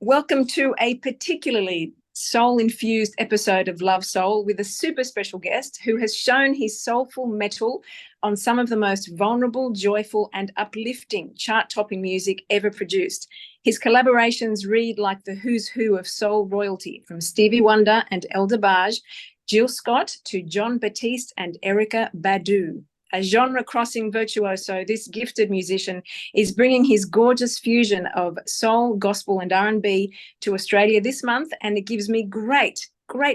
Welcome to a particularly soul-infused episode of Love Soul with a super special guest who has shown his soulful metal on some of the most vulnerable, joyful, and uplifting chart-topping music ever produced. His collaborations read like the who's who of soul royalty, from Stevie Wonder and El DeBarge, Jill Scott to John Batiste and Erykah Badu. A genre-crossing virtuoso, this gifted musician is bringing his gorgeous fusion of soul, gospel, and R&B to Australia this month, and it gives me great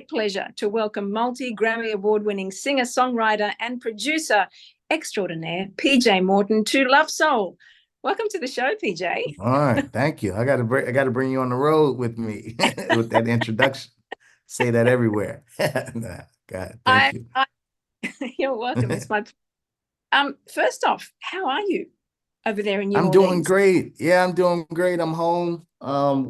pleasure to welcome multi-Grammy award-winning singer, songwriter, and producer extraordinaire PJ Morton to Love Soul. Welcome to the show, PJ. All right, thank you. I got to bring you on the road with me with that introduction. Say that everywhere. Nah, God, thank you. You're welcome. It's my first off, how are you over there in New I'm doing Orleans? great. Yeah, I'm doing great. I'm home.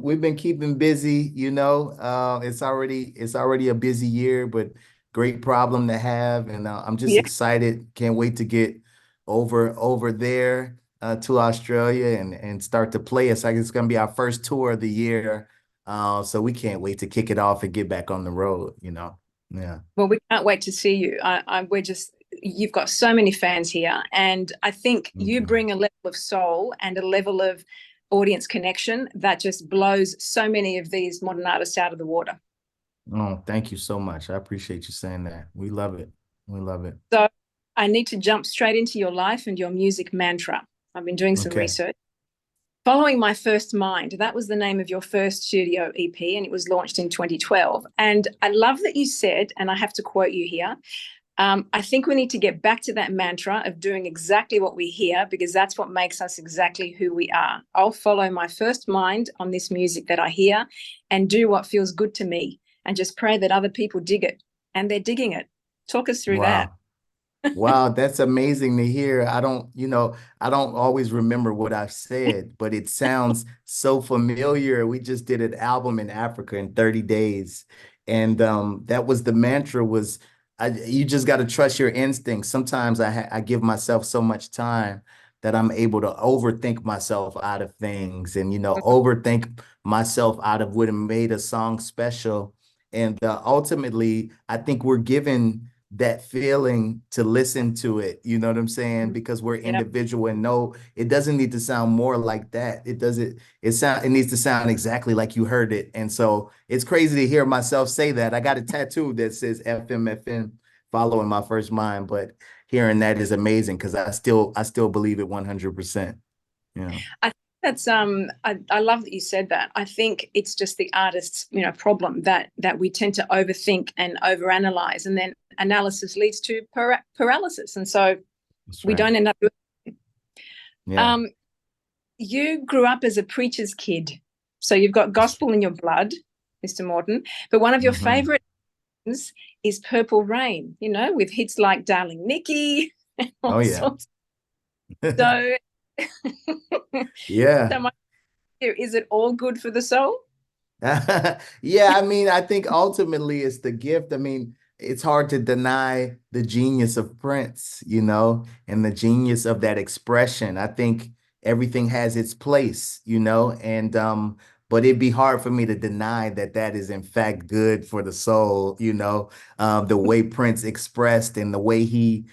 We've been keeping busy, you know. It's already a busy year, but great problem to have. And I'm just Yeah. excited. Can't wait to get over there to Australia and start to play. It's like it's gonna be our first tour of the year. So we can't wait to kick it off and get back on the road, you know. Yeah. Well, we can't wait to see you. You've got so many fans here, and I think you Okay. bring a level of soul and a level of audience connection that just blows so many of these modern artists out of the water. Oh, thank you so much. I appreciate you saying that. We love it. We love it. So I need to jump straight into your life and your music mantra. I've been doing some Okay. research. Following My First Mind, that was the name of your first studio EP, and it was launched in 2012. And I love that you said, and I have to quote you here, I think we need to get back to that mantra of doing exactly what we hear, because that's what makes us exactly who we are. I'll follow my first mind on this music that I hear and do what feels good to me and just pray that other people dig it. And they're digging it. Talk us through that. Wow. Wow, that's amazing to hear. I don't always remember what I've said, but it sounds so familiar. We just did an album in Africa in 30 days. And that was the mantra was you just got to trust your instincts. Sometimes I give myself so much time that I'm able to overthink myself out of things and, overthink myself out of what made a song special. And ultimately, I think we're given that feeling to listen to it. You know what I'm saying? Because we're Yeah. individual and no, it doesn't need to sound more like that. It needs to sound exactly like you heard it. And so it's crazy to hear myself say that. I got a tattoo that says FMFM, following my first mind, but hearing that is amazing because I still believe it 100%. Yeah. I think I love that you said that. I think it's just the artist's, problem that we tend to overthink and overanalyze, and then analysis leads to paralysis. And so That's we right. don't end up doing it. Yeah. Um, you grew up as a preacher's kid, so you've got gospel in your blood, Mr. Morton. But one of your Hmm. favorite things is Purple Rain, with hits like Darling Nikki and Oh all yeah. sorts. So, Yeah. so is it all good for the soul? Yeah, I mean, I think ultimately it's the gift. I mean, it's hard to deny the genius of Prince, and the genius of that expression. I think everything has its place, and but it'd be hard for me to deny that that is in fact good for the soul, the way Prince expressed and the way he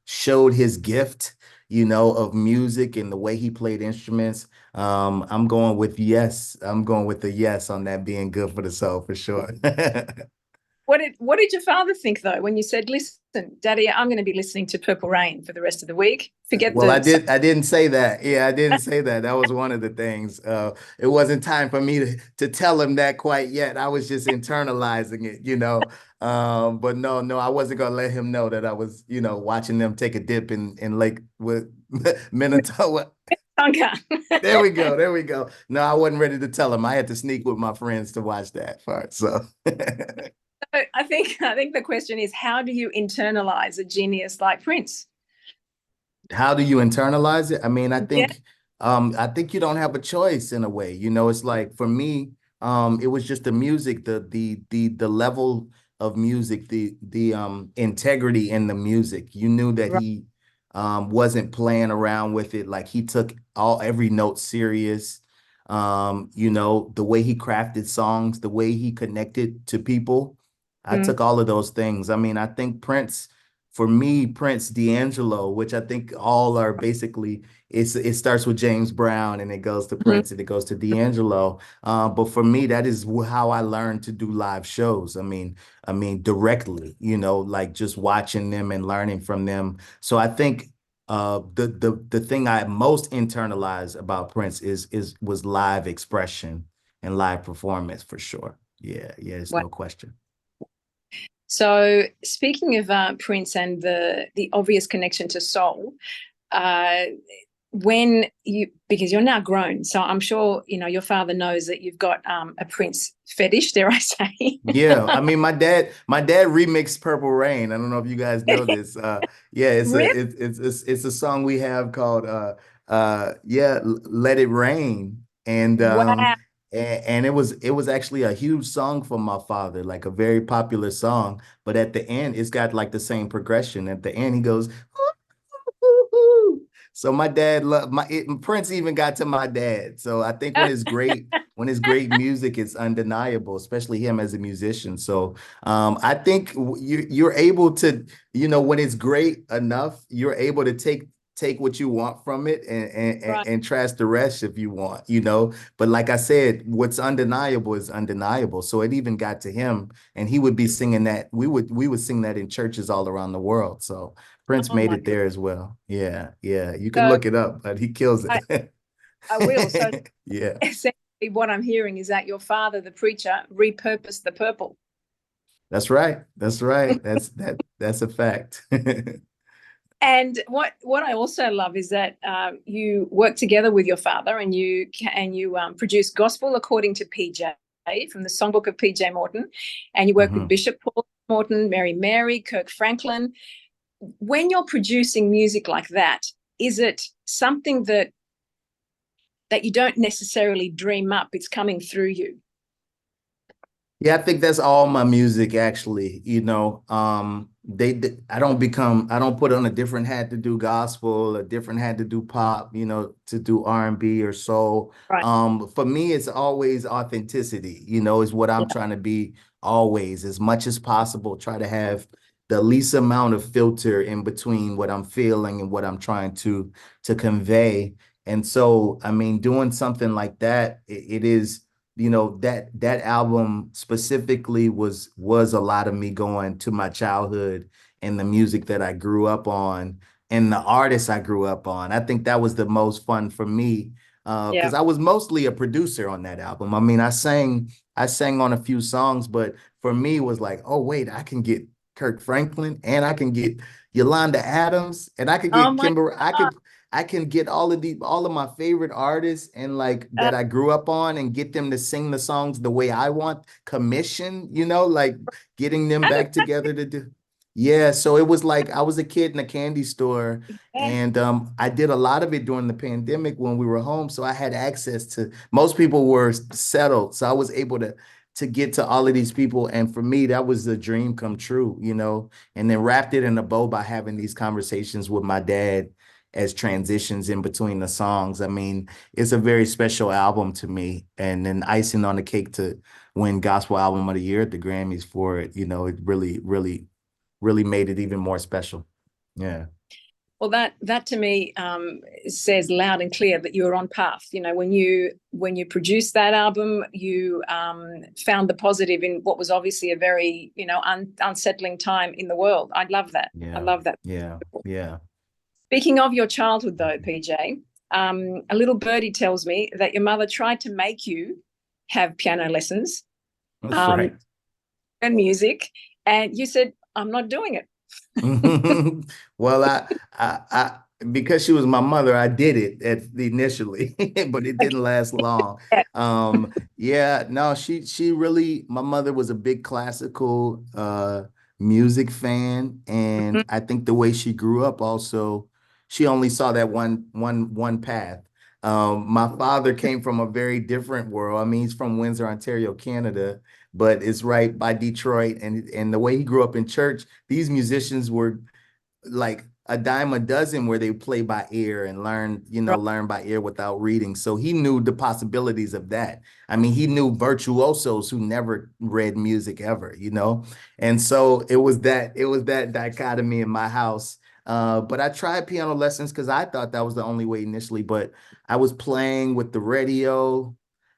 showed his gift, of music and the way he played instruments. I'm going with yes. I'm going with the yes on that being good for the soul for sure. What did your father think though when you said, "Listen, Daddy, I'm going to be listening to Purple Rain for the rest of the week"? Forget Well, I the. did. I didn't say that. Yeah, I didn't say that. That was one of the things. It wasn't time for me to tell him that quite yet. I was just internalizing it. But no, I wasn't gonna let him know that I was, watching them take a dip in Lake with Minnetonka. Okay. There we go. There we go. No, I wasn't ready to tell him. I had to sneak with my friends to watch that part. So I think the question is, how do you internalize a genius like Prince? how do you internalize it? I mean, Yeah. I think you don't have a choice in a way. It's like for me, it was just the music, the level of music, the integrity in the music. You knew that Right. he wasn't playing around with it. Like he took every note serious. The way he crafted songs, the way he connected to people. I Mm, took all of those things. I mean, I think Prince, for me, Prince, D'Angelo, which I think all are basically, it starts with James Brown and it goes to mhm. Prince and it goes to D'Angelo. But for me, that is how I learned to do live shows. I mean, directly, like just watching them and learning from them. So I think the thing I most internalized about Prince was live expression and live performance for sure. Yeah, yeah, it's Wow. no question. So speaking of Prince and the obvious connection to soul, uh, when you because you're now grown, so I'm sure your father knows that you've got a Prince fetish, dare I say? Yeah, I mean, my dad remixed Purple Rain. I don't know if you guys know this. Yeah, Really? it's a song we have called yeah, Let It Rain, Wow. and it was actually a huge song for my father, like a very popular song. But at the end, it's got like the same progression. At the end, he goes, so my dad loved Prince even got to my dad. So I think when it's great music, it's undeniable, especially him as a musician. So I think you're able to, when it's great enough, you're able to take what you want from it Right. and trash the rest if you want. But like I said, what's undeniable is undeniable. So it even got to him, and he would be singing that. We would sing that in churches all around the world. So Prince Oh made my it God. there as well. Yeah, yeah. You can So look it up, but he kills I, it. I will. So Yeah, essentially what I'm hearing is that your father, the preacher, repurposed the purple. that's right. That's right. That's a fact. And what I also love is that you work together with your father, and you produce gospel according to PJ from the Songbook of PJ Morton, and you work with Mhm. Bishop Paul Morton, Mary, Kirk Franklin. When you're producing music like that, is it something that you don't necessarily dream up? It's coming through you. Yeah, I think that's all my music actually. I don't put on a different hat to do gospel, a different hat to do pop, to do R&B or soul. Right. For me, it's always authenticity, is what I'm Yeah. trying to be always, as much as possible, try to have the least amount of filter in between what I'm feeling and what I'm trying to convey. And so, I mean, doing something like that, it is that album specifically was a lot of me going to my childhood and the music that I grew up on and the artists I grew up on. I think that was the most fun for me Yeah. because I was mostly a producer on that album. I mean, I sang on a few songs, but for me it was like, oh wait, I can get Kirk Franklin and I can get Yolanda Adams and I could Oh get my Kimber. I God. could I can get all of my favorite artists and like Uh, that I grew up on and get them to sing the songs the way I want, commission, like getting them back together to do. Yeah, so it was like I was a kid in a candy store yeah. and I did a lot of it during the pandemic when we were home, so I had access to most people were settled, so I was able to get to all of these people, and for me that was a dream come true. And then wrapped it in a bow by having these conversations with my dad as transitions in between the songs. I mean, it's a very special album to me. And then icing on the cake to win Gospel Album of the Year at the Grammys for it, it really, really, really made it even more special. Yeah. Well, that to me says loud and clear that you were on path. When you produced that album, you found the positive in what was obviously a very unsettling time in the world. I love that. I Yeah. love that. Yeah. Yeah. Speaking of your childhood, though, Mhm. PJ, a little birdie tells me that your mother tried to make you have piano lessons That's um, right. and music, and you said, "I'm not doing it." Well, because she was my mother, I did it initially, but it didn't last long. Yeah, no, she really, my mother was a big classical music fan, and I think the way she grew up also, she only saw that one path. My father came from a very different world. I mean, he's from Windsor, Ontario, Canada, but it's right by Detroit, and the way he grew up in church, these musicians were like a dime a dozen where they play by ear and learn, Right. learn by ear without reading. So he knew the possibilities of that. I mean, he knew virtuosos who never read music ever, And so it was that dichotomy in my house. But I tried piano lessons because I thought that was the only way initially. But I was playing with the radio,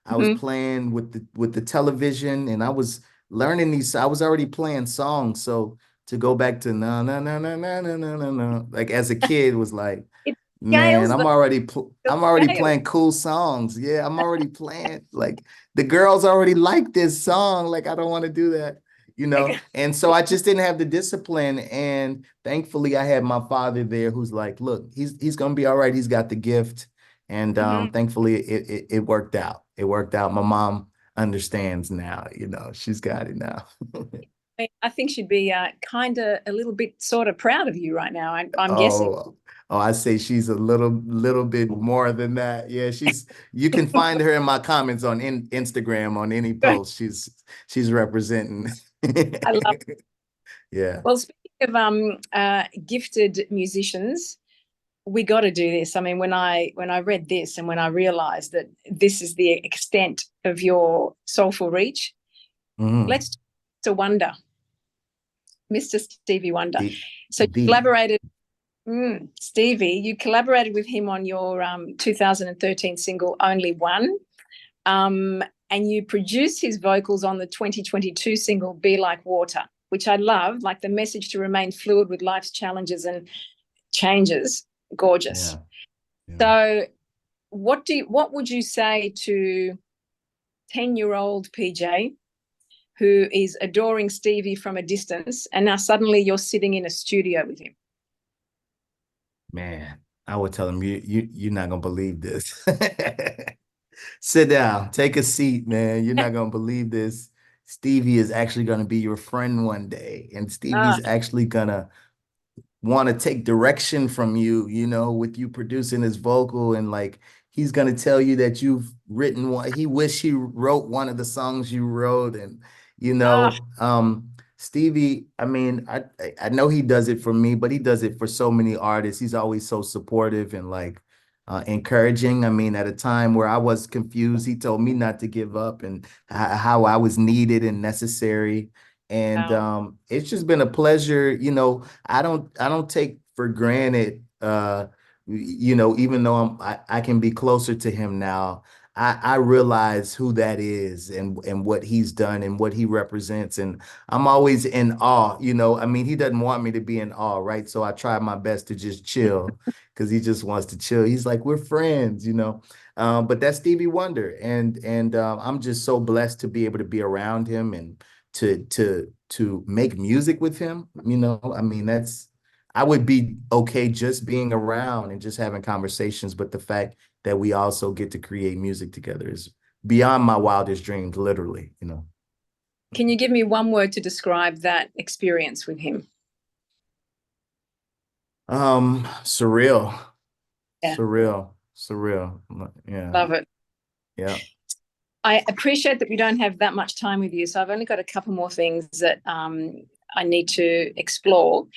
I was Mhm. playing with the television, and I was learning these. I was already playing songs, so to go back to no no no no no no no no no like as a kid was like, It man, scales, the I'm already scale. playing cool songs. Yeah, I'm already playing like the girls already like this song. Like I don't want to do that. And so I just didn't have the discipline. And thankfully, I had my father there, who's like, look, he's gonna be all right. He's got the gift, and Mhm. thankfully, it worked out. It worked out. My mom understands now. She's got it now. I think she'd be kind of a little bit sort of proud of you right now. I'm guessing. Oh, I say she's a little bit more than that. Yeah, you can find her in my comments on Instagram on any post. She's representing. I love. Yeah. Well, speaking of gifted musicians, we got to do this. I mean, when I read this and when I realized that this is the extent of your soulful reach, Mhm. let's to Wonder, Mr. Stevie Wonder. The So you the collaborated, Stevie. You collaborated with him on your 2013 single "Only One," and you produced his vocals on the 2022 single "Be Like Water," which I love. Like the message to remain fluid with life's challenges and changes. Gorgeous. yeah, yeah. So what would you say to 10-year-old PJ who is adoring Stevie from a distance and now suddenly you're sitting in a studio with him? Man, I would tell him you're not gonna believe this. Sit down, take a seat, man. You're not gonna believe this. Stevie is actually gonna be your friend one day, and Ah, Stevie's actually gonna want to take direction from you, with you producing his vocal, and like he's gonna tell you that you've written one. He wish he wrote one of the songs you wrote, and you ah, know, um, Stevie. I mean, I know he does it for me, but he does it for so many artists. He's always so supportive and like encouraging. I mean, at a time where I was confused, he told me not to give up and how I was needed and necessary. And wow. it's just been a pleasure. I don't take for granted even though I can be closer to him now. I realize who that is and what he's done and what he represents. And I'm always in awe. I mean, he doesn't want me to be in awe, right? So I try my best to just chill because he just wants to chill. He's like, we're friends. But that's Stevie Wonder. And I'm just so blessed to be able to be around him and to make music with him. I mean, I would be okay just being around and just having conversations, but the fact that we also get to create music together is beyond my wildest dreams, literally. Can you give me one word to describe that experience with him? Surreal, Yeah, surreal. Yeah, love it. yeah. I appreciate that we don't have that much time with you, so I've only got a couple more things that I need to explore.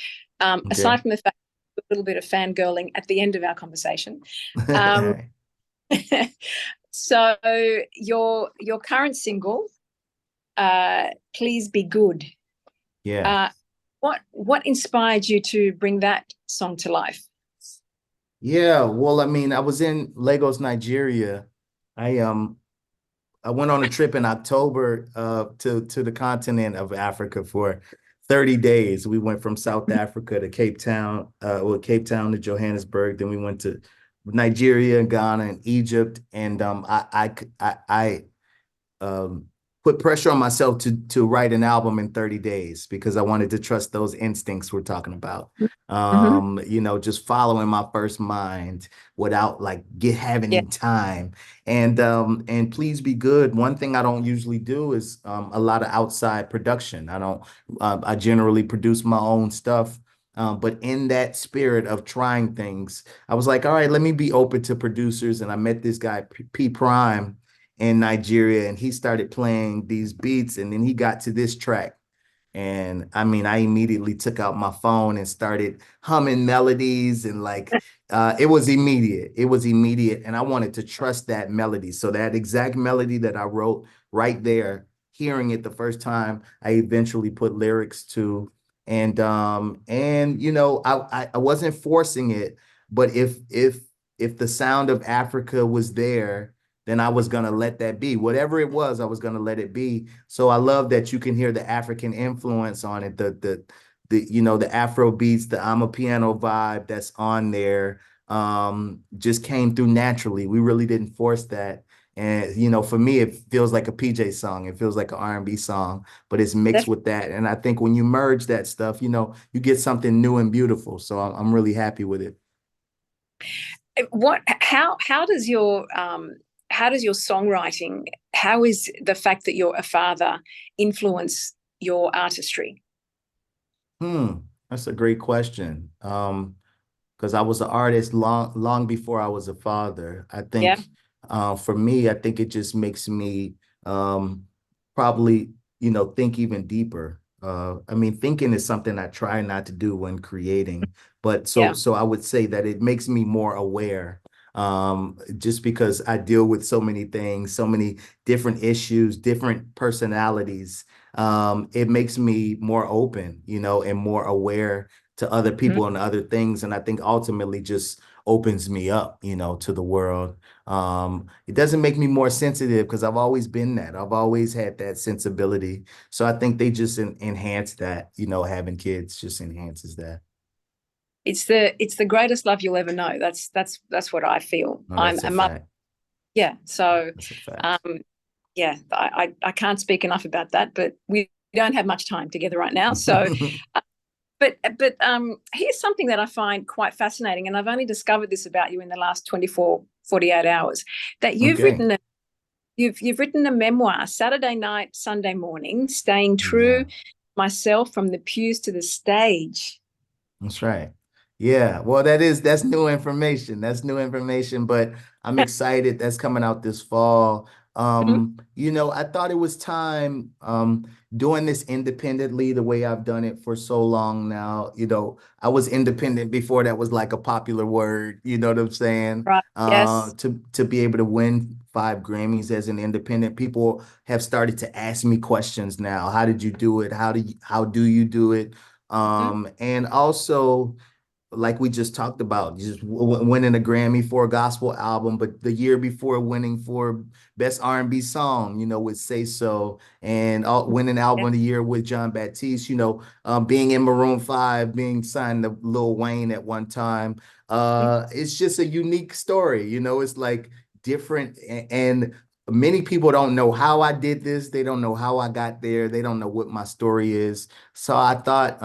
Okay. Aside from the fact a little bit of fangirling at the end of our conversation. Um, so your current single, "Please Be Good." Yeah. Uh, what inspired you to bring that song to life? Yeah. Well, I mean, I was in Lagos, Nigeria. I went on a trip in October to the continent of Africa for 30 days. We went from South Africa to Cape Town, Cape Town to Johannesburg. Then we went to Nigeria, Ghana, and Egypt. And I um, put pressure on myself to write an album in 30 days because I wanted to trust those instincts we're talking about. Mm-hmm. Just following my first mind without like Yeah. having time. And Please Be Good. One thing I don't usually do is a lot of outside production. I generally produce my own stuff. But in that spirit of trying things, I was like, all right, let me be open to producers. And I met this guy, P Prime, in Nigeria, and he started playing these beats, and then he got to this track, And I mean, I immediately took out my phone and started humming melodies and like it was immediate. It was immediate. And I wanted to trust that melody. So that exact melody that I wrote right there, hearing it the first time, I eventually put lyrics to. And you know, I wasn't forcing it, but if the sound of Africa was there, then I was gonna let that be. Whatever it was, I was gonna let it be. So I love that you can hear the African influence on it, the you know, the Afro beats, the I'm a piano vibe that's on there. Just came through naturally. We really didn't force that. And you know, for me, it feels like a PJ song. It feels like an R&B song, but it's mixed Def- with that. And I think when you merge that stuff, you know, you get something new and beautiful. So I'm really happy with it. what how does your songwriting, how is the fact that you're a father influence your artistry? Hmm, that's a great question. Because I was an artist long before I was a father. I Yeah, think for me, I think it just makes me um, probably, you know, think even deeper. I mean, thinking is something I try not to do when creating, but so yeah. so I would say that it makes me more aware. Just because I deal with so many things, so many different issues, different personalities, it makes me more open, you know, and more aware to other Mhm. people and other things. And I think ultimately just opens me up, you know, to the world. It doesn't make me more sensitive because I've always been that. I've always had that sensibility. So I think they just enhance that, you know, having kids just enhances that. It's the greatest love you'll ever know. That's what I feel. No, I'm that's a a mother. fact. Yeah, so That's a fact. um, yeah, I can't speak enough about that, but we don't have much time together right now. So, but here's something that I find quite fascinating, and I've only discovered this about you in the last 24, 48 hours, that Okay. you've written a memoir, Saturday night, Sunday morning, staying true Yeah. myself from the pews to the stage. That's right. Yeah. Well, that's new information. That's new information, but I'm excited that's coming out this fall. Mhm. You know, I thought it was time doing this independently the way I've done it for so long now. You know, I was independent before that was like a popular word, you know what I'm saying? Right. Yes. To be able to win 5 Grammys as an independent, people have started to ask me questions now. How did you do it? How do you do it? Mhm. And also, like we just talked about, just winning a Grammy for a gospel album, but the year before winning for best R&B song, you know, with Say So, and winning album Yeah. of the year with John Baptiste, you know, being in Maroon 5, being signed to Lil Wayne at one time. Mhm. It's just a unique story, you know, it's like different and many people don't know how I did this. They don't know how I got there. They don't know what my story is. So I thought,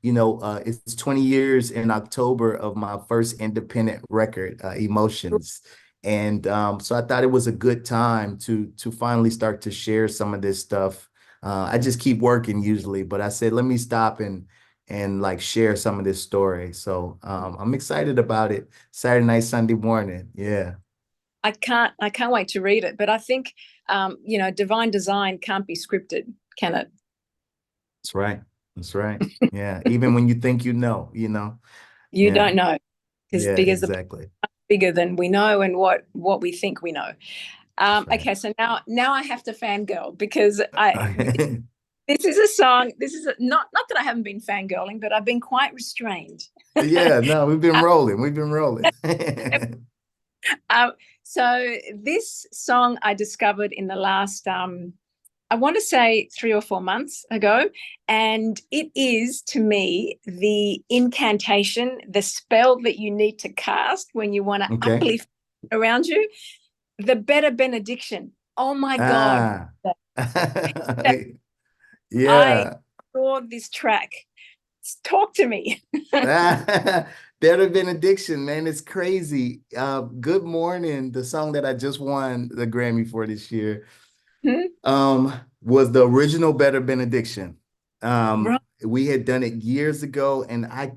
you know, it's 20 years in October of my first independent record, Emotions. And so I thought it was a good time to finally start to share some of this stuff. I just keep working usually, but I said, let me stop and like share some of this story. So I'm excited about it. Saturday night, Sunday morning. Yeah, I can't wait to read it. But I think divine design can't be scripted, can it? that's right. That's right. Yeah. Even when you think you know. You Yeah. don't know because Yeah, because the exactly. bigger than we know and what we think we know. That's right. Okay, so now I have to fangirl because I this is a song. This is not that I haven't been fangirling, but I've been quite restrained. Yeah, no, we've been rolling. We've been rolling. Um, so this song I discovered in the last I want to say 3 or 4 months ago. And it is to me the incantation, the spell that you need to cast when you want to Okay. uplift around you, the better benediction. Oh my God. Ah. I Yeah. saw this track. Talk to me. Better benediction, man. It's crazy. Good Morning, the song that I just won the Grammy for this year, Hmm? was the original Better Benediction. Right. We had done it years ago, and I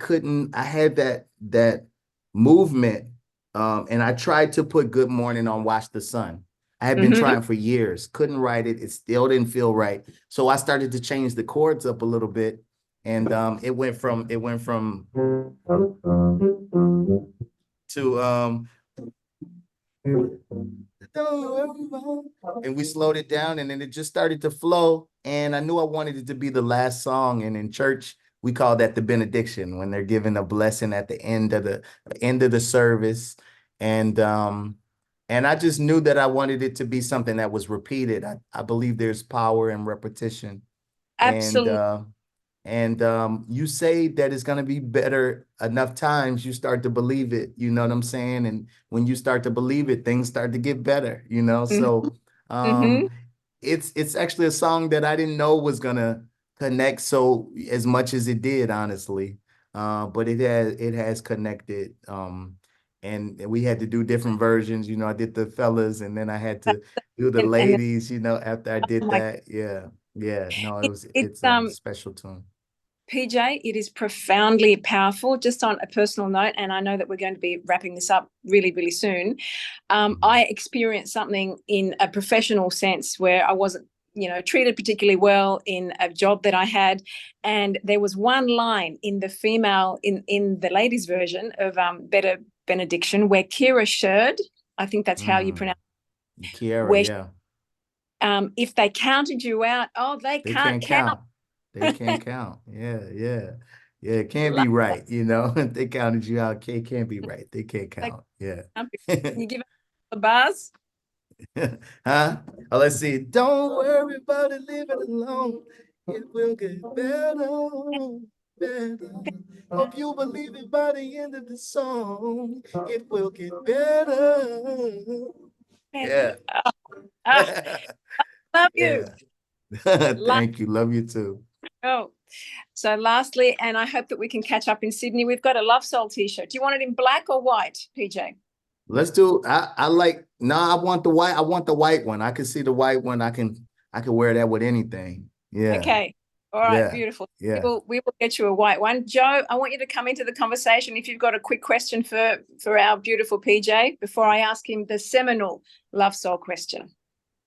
had that movement, and I tried to put Good Morning on Watch the Sun. I had been trying for years, couldn't write it. It still didn't feel right. So I started to change the chords up a little bit. And it went from to and we slowed it down, and then it just started to flow. And I knew I wanted it to be the last song. And in church, we call that the benediction, when they're giving a blessing at the end of the service. And I just knew that I wanted it to be something that was repeated. I believe there's power in repetition. And Absolutely. you say that it's going to be better enough times, you start to believe it. You know what I'm saying? And when you start to believe it, things start to get better, you know? So Mm-hmm. it's actually a song that I didn't know was going to connect so as much as it did, honestly. But it has connected. And we had to do different versions. You know, I did the fellas, and then I had to do the And ladies, you know, after I did like that. Yeah. Yeah. No, it's it's a special tune. PJ, it is profoundly powerful. Just on a personal note, and I know that we're going to be wrapping this up really, really soon. I experienced something in a professional sense where I wasn't, treated particularly well in a job that I had, and there was one line in the in the ladies' version of Better Benediction where Kira Sherd, I think that's how you Mm. pronounce it, Kiara, where yeah. if they counted you out, oh, they They can't can't count. count. They can't count. Yeah, yeah. Yeah, it can't Love be that. right, you know. They counted you out. It can't be right. They can't They count. Yeah. can't be. Can you give it the bars? Huh? Oh, let's see. Don't worry about it, leave it alone. It will get better, better. Hope you believe it by the end of the song. It will get better. And, Yeah. ah, love you. Yeah. Love Thank you. Love you too. you. So lastly, and I hope that we can catch up in Sydney, we've got a Love Soul t-shirt. Do you want it in black or white, PJ? Let's do. I like. No, I want the white. I want the white one. I can see the white one. I can wear that with anything. Yeah. Okay. All right, Yeah. beautiful. We Yeah. will we will get you a white one. Joe, I want you to come into the conversation if you've got a quick question for our beautiful PJ before I ask him the seminal Love Soul question.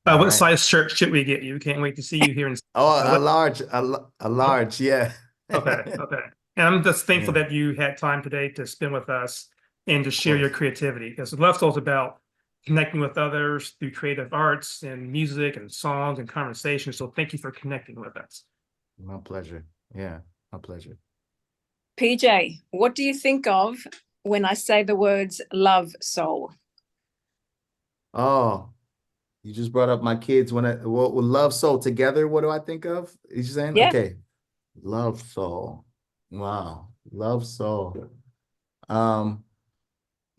All What right. size shirt should we get you? Can't wait to see you here in. Oh, a What? large, a large. Yeah. Okay, okay. And I'm just thankful Yeah. that you had time today to spend with us and to Of share your course. creativity, because Love Soul is about connecting with others through creative arts and music and songs and conversation. So thank you for connecting with us. My pleasure. Yeah. My pleasure. PJ, what do you think of when I say the words Love Soul? Oh, you just brought up my kids. What love soul together? What do I think of? You saying? Yeah. Okay. Love soul. Wow. Love soul. Um,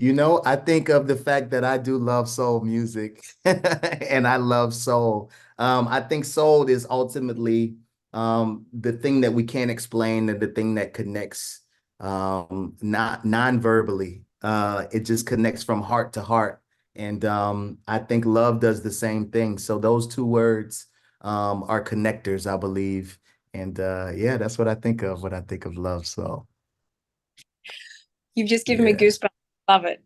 I think of the fact that I do love soul music and I love soul. I think soul is ultimately the thing that we can't explain and the thing that connects not non-verbally. It just connects from heart to heart. And I think love does the same thing. So those two words are connectors, I believe. And yeah, that's what I think of when I think of love. So You've just given me yeah. goosebumps. Love it.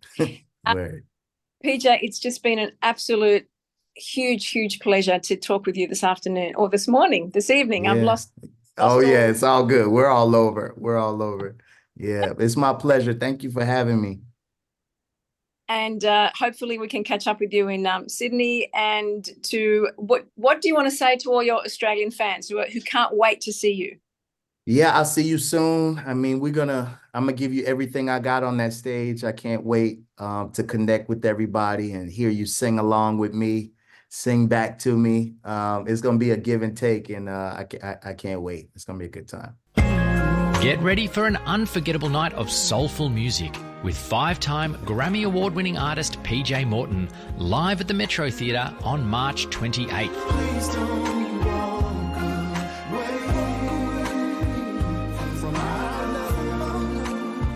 Word. PJ, it's just been an absolute huge, huge pleasure to talk with you this afternoon or this morning, this evening. I've Yeah. lost Oh yeah, all. it's all good. We're all over. We're all over. Yeah, it's my pleasure. Thank you for having me. And hopefully we can catch up with you in Sydney. And to what do you want to say to all your Australian fans who can't wait to see you? Yeah, I'll see you soon. I mean, I'm gonna give you everything I got on that stage. I can't wait to connect with everybody and hear you sing along with me, sing back to me. It's gonna be a give and take, and I can't wait. It's gonna be a good time. Get ready for an unforgettable night of soulful music with 5-time Grammy Award-winning artist PJ Morton live at the Metro Theatre on March 28th.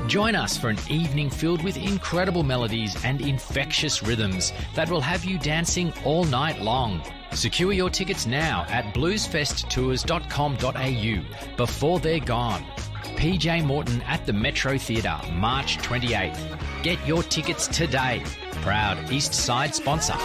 Join us for an evening filled with incredible melodies and infectious rhythms that will have you dancing all night long. Secure your tickets now at bluesfesttours.com.au before they're gone. PJ Morton at the Metro Theatre, March 28th. Get your tickets today. Proud East Side sponsor.